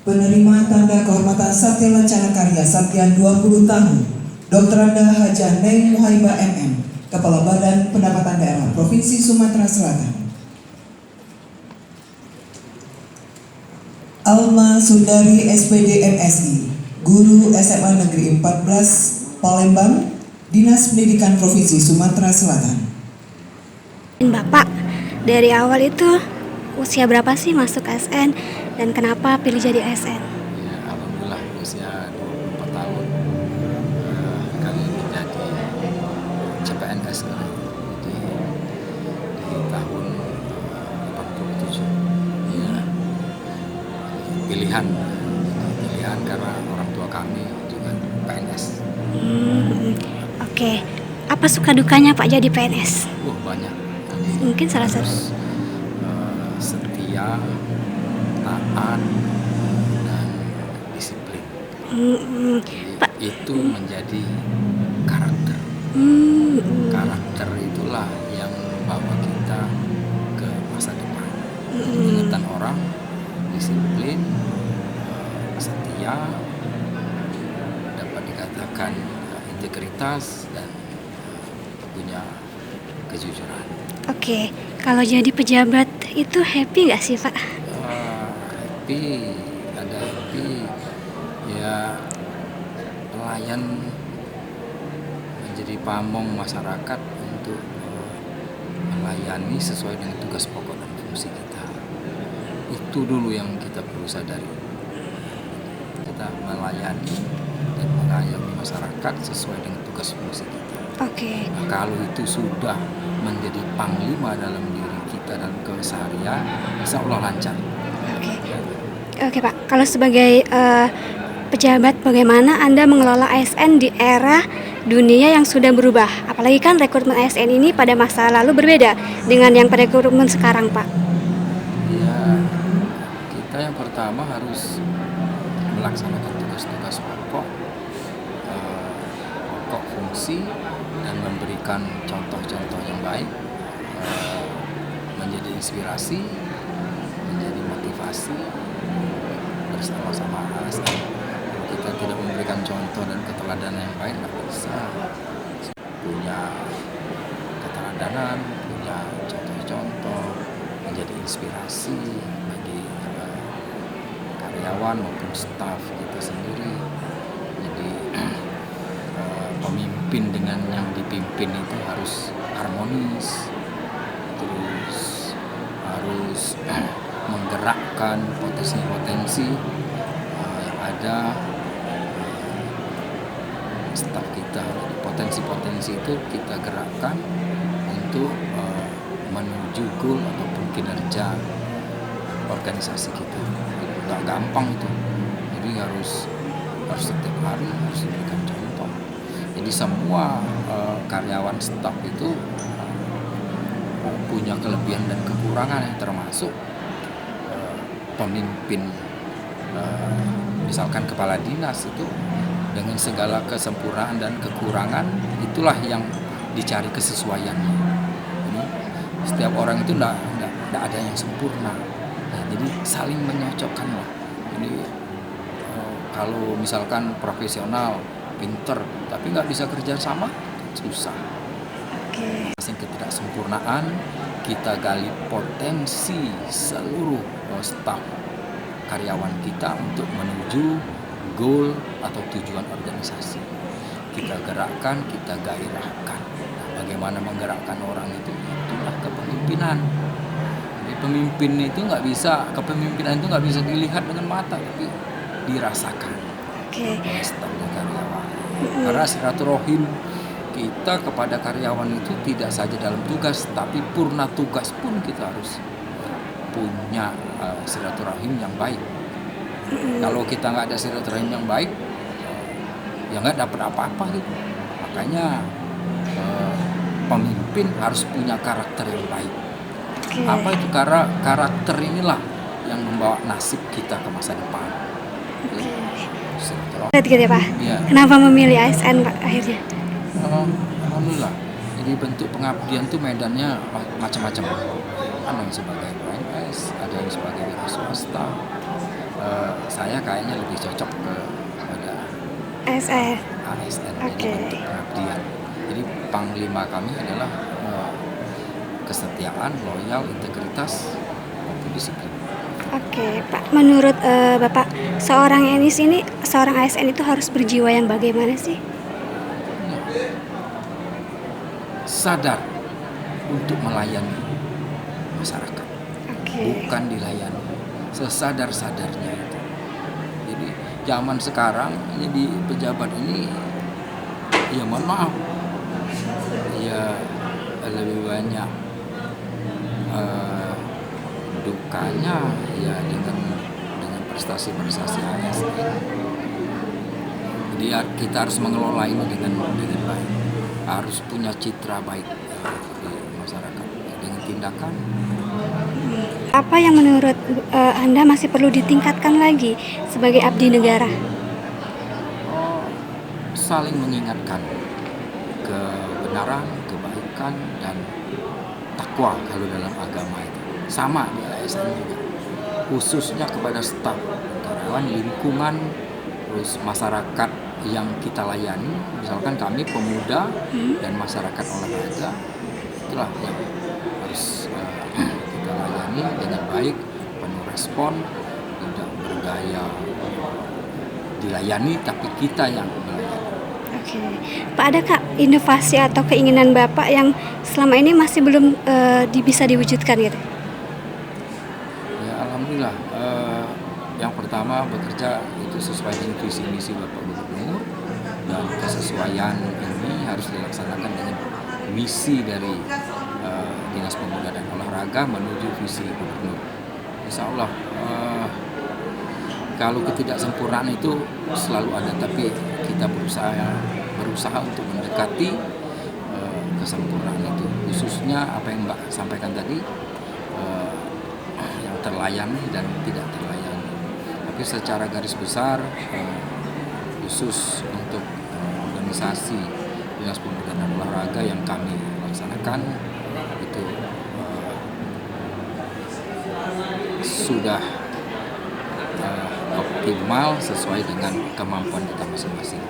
Penerima Tanda Kehormatan Satya Lancana Karya Satya 20 tahun, Dr. Anda Haja Neng Muhaibah MM, Kepala Badan Pendapatan Daerah Provinsi Sumatera Selatan. Alma Sundari SPD MSI, Guru SMA Negeri 14 Palembang, Dinas Pendidikan Provinsi Sumatera Selatan. Bapak, dari awal itu usia berapa sih masuk ASN dan kenapa pilih jadi ASN? Ya, alhamdulillah usia 24 tahun kali ini jadi CPNS kali di tahun 87. Ya, pilihan karena orang tua kami juga PNS. Oke. Apa suka dukanya Pak jadi PNS? Banyak. Mungkin salah satu. Setia, taat, dan disiplin. Pak, itu menjadi karakter. Karakter itulah yang membawa kita ke masa depan. Ingatan orang, disiplin, setia, dapat dikatakan integritas dan punya kejujuran. Oke, kalau jadi pejabat itu happy nggak sih Pak? Happy, ada happy. Ya, pelayan menjadi pamong masyarakat untuk melayani sesuai dengan tugas pokok dan fungsi kita. Itu dulu yang kita perlu sadari. Kita melayani dan mengayomi masyarakat sesuai dengan tugas fungsi kita. Oke. Nah, kalau itu sudah menjadi panglima dalam diri kita dan keseharian, insya Allah lancar. Oke Pak, kalau sebagai pejabat, bagaimana Anda mengelola ASN di era dunia yang sudah berubah? Apalagi kan rekrutmen ASN ini pada masa lalu berbeda dengan yang pada rekrutmen sekarang Pak. Ya, kita yang pertama harus melaksanakan tugas-tugas pokok fungsi dan memberikan contoh-contoh yang baik, menjadi inspirasi, menjadi motivasi bersama-sama ASN. Kalau kita tidak memberikan contoh dan keteladanan yang baik, nggak bisa punya keteladanan, punya contoh-contoh, menjadi inspirasi bagi karyawan maupun staf kita sendiri. Jadi pemimpin dengan yang dipimpin itu harus harmonis, terus harus menggerakkan potensi-potensi yang ada. Staf kita, potensi-potensi itu kita gerakkan untuk menuju goal ataupun kinerja organisasi kita. Nggak gampang itu, jadi harus setiap hari harus diberikan contoh. Jadi semua karyawan staf itu punya kelebihan dan kekurangan, yang termasuk pemimpin, misalkan kepala dinas itu dengan segala kesempurnaan dan kekurangan, itulah yang dicari kesesuaiannya. Ini setiap orang itu tidak ada yang sempurna. Nah, jadi saling menyocokkan lah. Jadi kalau misalkan profesional, pinter, tapi nggak bisa kerja sama, susah. Masing ketidaksempurnaan, kita gali potensi seluruh staf karyawan kita untuk menuju goal atau tujuan organisasi. Kita gerakkan, kita gairahkan. Nah, bagaimana menggerakkan orang itu? Itulah kepemimpinan. Jadi pemimpin itu kepemimpinan itu nggak bisa dilihat dengan mata, tapi dirasakan oleh staf dan karyawan. Karena silaturahim kita kepada karyawan itu tidak saja dalam tugas, tapi purna tugas pun kita harus punya silaturahim yang baik. Kalau kita nggak ada silaturahim yang baik, ya nggak dapat apa-apa gitu. Makanya pemimpin harus punya karakter yang baik. Apa itu? Karakter inilah yang membawa nasib kita ke masa depan. Gitu ya Pak. Ya. Kenapa memilih ASN Pak akhirnya? Alhamdulillah. Jadi bentuk pengabdian tuh medannya macam-macam. Ada yang sebagai PNS, ada yang sebagai wira swasta, saya kayaknya lebih cocok kepada ASN. ASN, Oke. jadi bentuk pengabdian. Jadi panglima kami adalah kesetiaan, loyal, integritas, maupun disiplin. Oke, Pak. Menurut Bapak, seorang ASN itu harus berjiwa yang bagaimana sih? Sadar untuk melayani masyarakat, Oke. bukan dilayani, sesadar-sadarnya itu. Jadi zaman sekarang jadi pejabat ini, ya mohon maaf, ya lebih banyak dukanya ya dengan prestasi-prestasi ASN. Jadi ya, kita harus mengelola ini dengan baik, harus punya citra baik di masyarakat dengan tindakan. Apa yang menurut Anda masih perlu ditingkatkan lagi sebagai abdi negara? Saling mengingatkan kebenaran, kebaikan, dan takwa kalau dalam agama itu. Sama di ASN juga, khususnya kepada staf, karyawan, lingkungan, terus masyarakat yang kita layani. Misalkan kami pemuda dan masyarakat olahraga, itulah yang harus kita layani dengan baik, penuh respon, tidak bergaya dilayani, tapi kita yang melayani. Oke, Pak, ada Kak inovasi atau keinginan Bapak yang selama ini masih belum bisa diwujudkan gitu? Ya alhamdulillah, yang pertama bekerja itu sesuai dengan visi misi Bapak Gubernur, dan kesesuaian ini harus dilaksanakan dengan misi dari Dinas Pemuda dan Olahraga menuju visi Gubernur. Insya Allah kalau ketidaksempurnaan itu selalu ada, tapi kita berusaha untuk mendekati kesempurnaan itu, khususnya apa yang Mbak sampaikan tadi, yang terlayani dan tidak terlayani. Tapi secara garis besar, khusus untuk organisasi Dinas Pemuda dan Olahraga yang kami laksanakan itu sudah optimal sesuai dengan kemampuan kita masing-masing.